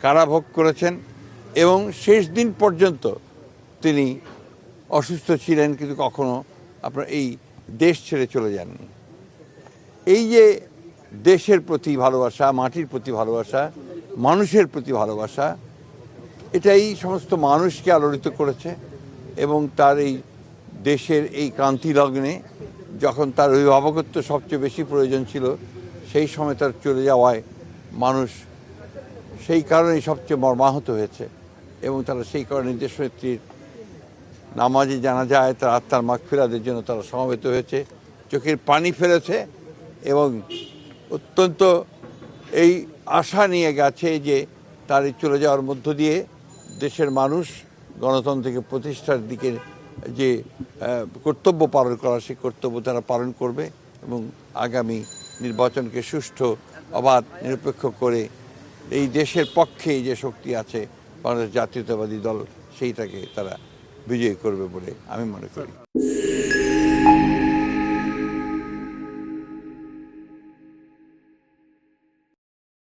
কারাভোগ করেছেন এবং শেষ দিন পর্যন্ত তিনি অসুস্থ ছিলেন, কিন্তু কখনো আপনার এই দেশ ছেড়ে চলে যাননি। এই যে দেশের প্রতি ভালোবাসা, মাটির প্রতি ভালোবাসা, মানুষের প্রতি ভালোবাসা, এটাই সমস্ত মানুষকে আলোড়িত করেছে এবং তার এই দেশের এই ক্রান্তি লগ্নে যখন তার অভিভাবকত্ব সবচেয়ে বেশি প্রয়োজন ছিল, সেই সময় তার চলে যাওয়ায় মানুষ সেই কারণেই সবচেয়ে মর্মাহত হয়েছে এবং তারা সেই কারণে দেশনেত্রীর নামাজে জানা যায় তার আত্মার মাগফিরাতের জন্য তারা সমবেত হয়েছে, চোখের পানি ফেলেছে এবং অত্যন্ত এই আশা নিয়ে গেছে যে তার এই চলে যাওয়ার মধ্য দিয়ে দেশের মানুষ গণতন্ত্রকে প্রতিষ্ঠার দিকে যে কর্তব্য পালন করা, সেই কর্তব্য তারা পালন করবে এবং আগামী নির্বাচনকে সুষ্ঠু, অবাধ, নিরপেক্ষ করে এই দেশের পক্ষে যে শক্তি আছে বাংলাদেশ জাতীয়তাবাদী দল, সেইটাকে তারা বিজয়ী করবে বলে আমি মনে করি।